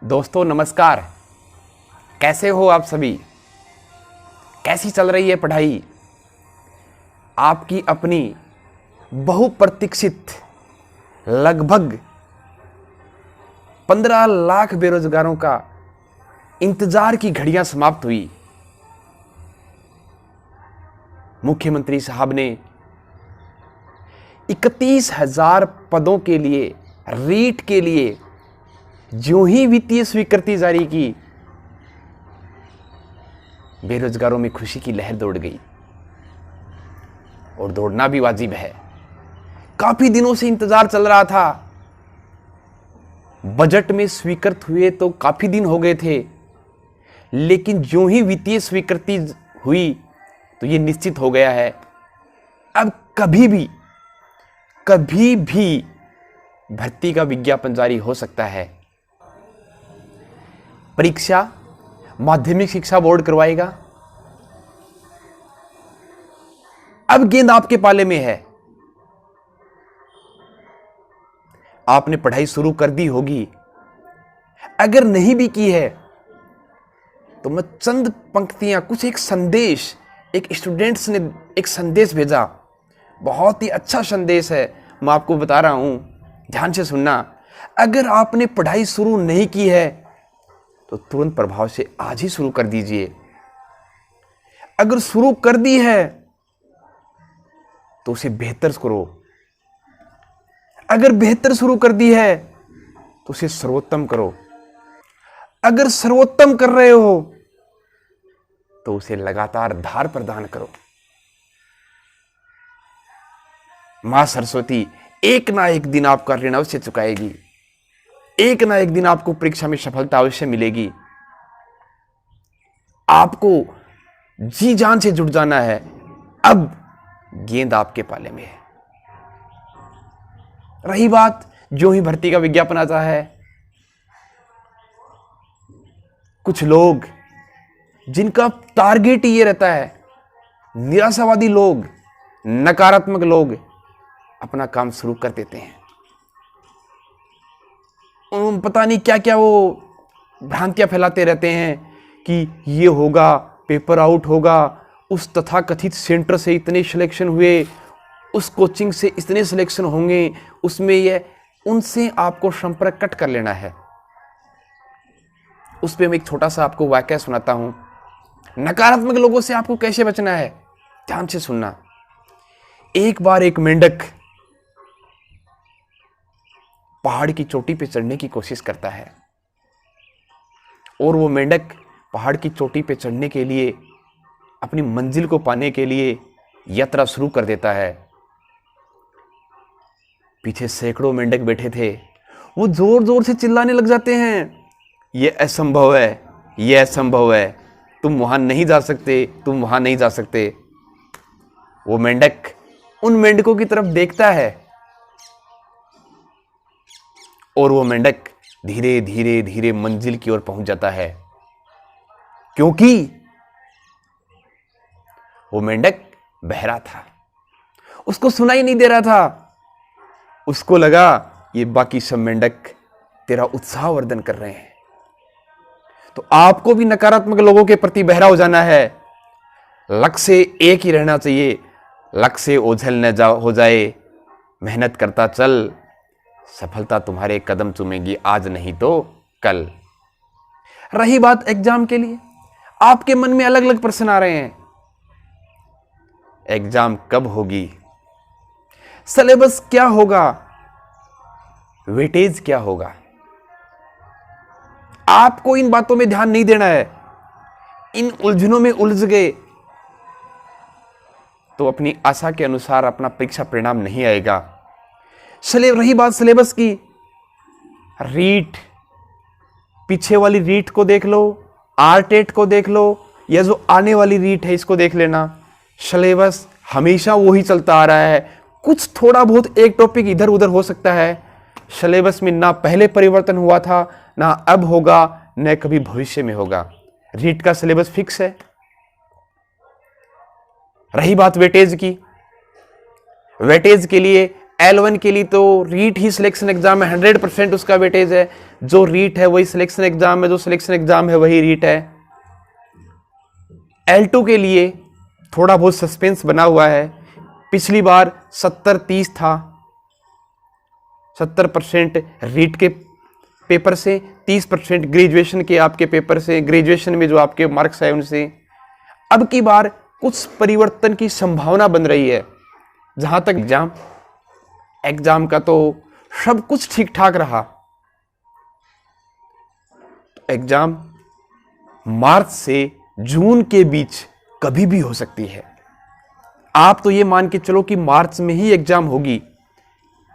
दोस्तों नमस्कार। कैसे हो आप सभी? कैसी चल रही है पढ़ाई? आपकी अपनी बहुप्रतीक्षित लगभग 15 लाख बेरोजगारों का इंतजार की घड़ियां समाप्त हुई। मुख्यमंत्री साहब ने 31,000 पदों के लिए रीट के लिए जो ही वित्तीय स्वीकृति जारी की, बेरोजगारों में खुशी की लहर दौड़ गई। और दौड़ना भी वाजिब है। काफी दिनों से इंतजार चल रहा था। बजट में स्वीकृत हुए तो काफी दिन हो गए थे, लेकिन जो ही वित्तीय स्वीकृति हुई तो यह निश्चित हो गया है अब कभी भी भर्ती का विज्ञापन जारी हो सकता है। परीक्षा माध्यमिक शिक्षा बोर्ड करवाएगा। अब गेंद आपके पाले में है। आपने पढ़ाई शुरू कर दी होगी। अगर नहीं भी की है तो मैं चंद पंक्तियां, कुछ एक संदेश, एक स्टूडेंट्स ने एक संदेश भेजा। बहुत ही अच्छा संदेश है, मैं आपको बता रहा हूं, ध्यान से सुनना। अगर आपने पढ़ाई शुरू नहीं की है तो तुरंत प्रभाव से आज ही शुरू कर दीजिए। अगर शुरू कर दी है तो उसे बेहतर करो। अगर बेहतर शुरू कर दी है तो उसे सर्वोत्तम करो। अगर सर्वोत्तम कर रहे हो तो उसे लगातार धार प्रदान करो। मां सरस्वती एक ना एक दिन आपका ऋण अवश्य चुकाएगी। एक ना एक दिन आपको परीक्षा में सफलता अवश्य मिलेगी। आपको जी जान से जुट जाना है। अब गेंद आपके पाले में है। रही बात जो ही भर्ती का विज्ञापन आता है, कुछ लोग जिनका टारगेट ये रहता है, निराशावादी लोग, नकारात्मक लोग अपना काम शुरू कर देते हैं। पता नहीं क्या क्या वो भ्रांतियां फैलाते रहते हैं कि ये होगा, पेपर आउट होगा, उस तथाकथित सेंटर से इतने सिलेक्शन हुए, उस कोचिंग से इतने सिलेक्शन होंगे, उसमें ये, उनसे आपको संपर्क कट कर लेना है। उस पर मैं एक छोटा सा आपको वाक्य सुनाता हूं। नकारात्मक लोगों से आपको कैसे बचना है, ध्यान से सुनना। एक बार एक मेंढक पहाड़ की चोटी पे चढ़ने की कोशिश करता है और वो मेंढक पहाड़ की चोटी पे चढ़ने के लिए, अपनी मंजिल को पाने के लिए यात्रा शुरू कर देता है। पीछे सैकड़ों मेंढक बैठे थे। वो जोर जोर से चिल्लाने लग जाते हैं, ये असंभव है, ये असंभव है, तुम वहां नहीं जा सकते, तुम वहां नहीं जा सकते। वो मेंढक उन मेंढकों की तरफ देखता है और वो मेंढक धीरे धीरे धीरे मंजिल की ओर पहुंच जाता है, क्योंकि वो मेंढक बहरा था। उसको सुनाई नहीं दे रहा था। उसको लगा ये बाकी सब मेंढक तेरा उत्साहवर्धन कर रहे हैं। तो आपको भी नकारात्मक लोगों के प्रति बहरा हो जाना है। लक्ष्य से एक ही रहना चाहिए। लक्ष्य से ओझल न हो जाए। मेहनत करता चल, सफलता तुम्हारे कदम चूमेगी, आज नहीं तो कल। रही बात एग्जाम के लिए, आपके मन में अलग अलग प्रश्न आ रहे हैं। एग्जाम कब होगी, सिलेबस क्या होगा, वेटेज क्या होगा। आपको इन बातों में ध्यान नहीं देना है। इन उलझनों में उलझ गए तो अपनी आशा के अनुसार अपना परीक्षा परिणाम नहीं आएगा। रही बात सिलेबस की, रीट, पीछे वाली रीट को देख लो, आरटेट को देख लो, या जो आने वाली रीट है इसको देख लेना। सिलेबस हमेशा वही चलता आ रहा है। कुछ थोड़ा बहुत एक टॉपिक इधर उधर हो सकता है। सिलेबस में ना पहले परिवर्तन हुआ था, ना अब होगा, न कभी भविष्य में होगा। रीट का सिलेबस फिक्स है। रही बात वेटेज की, वेटेज के लिए L1 के लिए तो रीट ही सिलेक्शन एग्जाम है, 100% उसका वेटेज है। जो रीट है वही सिलेक्शन एग्जाम है, जो सिलेक्शन एग्जाम है वही रीट है। L2 के लिए थोड़ा बहुत सस्पेंस बना हुआ है। पिछली बार 70-30 था, 70% रीट के पेपर से, 30% ग्रेजुएशन के आपके पेपर से, ग्रेजुएशन में जो आपके मार्क्स है उनसे। अब की बार कुछ परिवर्तन की संभावना बन रही है। जहां तक एग्जाम का तो सब कुछ ठीक ठाक रहा। एग्जाम मार्च से जून के बीच कभी भी हो सकती है। आप तो ये मान के चलो कि मार्च में ही एग्जाम होगी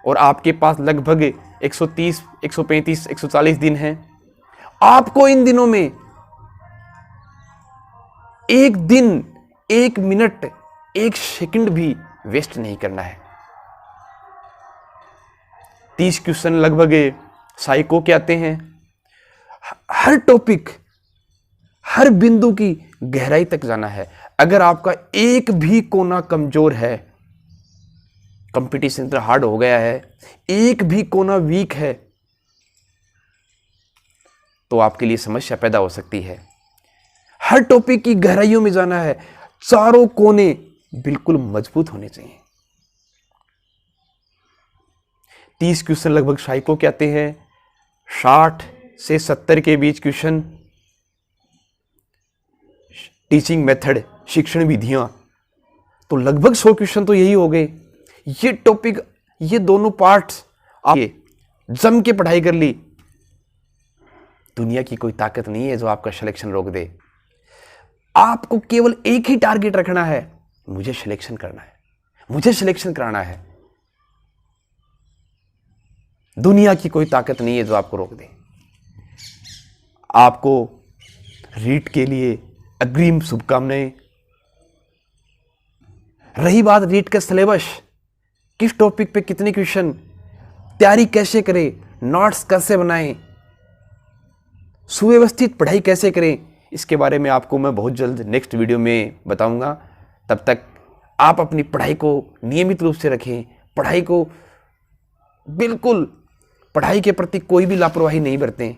और आपके पास लगभग 130, 135, 140 दिन हैं। आपको इन दिनों में एक दिन, एक मिनट, एक सेकंड भी वेस्ट नहीं करना है। 30 क्वेश्चन लगभग साइको के आते हैं। हर टॉपिक, हर बिंदु की गहराई तक जाना है। अगर आपका एक भी कोना कमजोर है, कंपटीशन इतना हार्ड हो गया है, एक भी कोना वीक है, तो आपके लिए समस्या पैदा हो सकती है। हर टॉपिक की गहराइयों में जाना है। चारों कोने बिल्कुल मजबूत होने चाहिए। 30 क्वेश्चन लगभग साइको के आते हैं, 60 से 70 के बीच क्वेश्चन टीचिंग मेथड, शिक्षण विधियां, तो लगभग 100 क्वेश्चन तो यही हो गए। ये टॉपिक, ये दोनों पार्ट्स आप जम के पढ़ाई कर ली, दुनिया की कोई ताकत नहीं है जो आपका सिलेक्शन रोक दे। आपको केवल एक ही टारगेट रखना है, मुझे सिलेक्शन करना है, मुझे सिलेक्शन कराना है। दुनिया की कोई ताकत नहीं है जो आपको रोक दे। आपको रीट के लिए अग्रिम शुभकामनाएं। रही बात रीट का सिलेबस, किस टॉपिक पे कितने क्वेश्चन, तैयारी कैसे करें, नोट्स कैसे बनाएं, सुव्यवस्थित पढ़ाई कैसे करें, इसके बारे में आपको मैं बहुत जल्द नेक्स्ट वीडियो में बताऊंगा। तब तक आप अपनी पढ़ाई को नियमित रूप से रखें। पढ़ाई को बिल्कुल, पढ़ाई के प्रति कोई भी लापरवाही नहीं बरतें।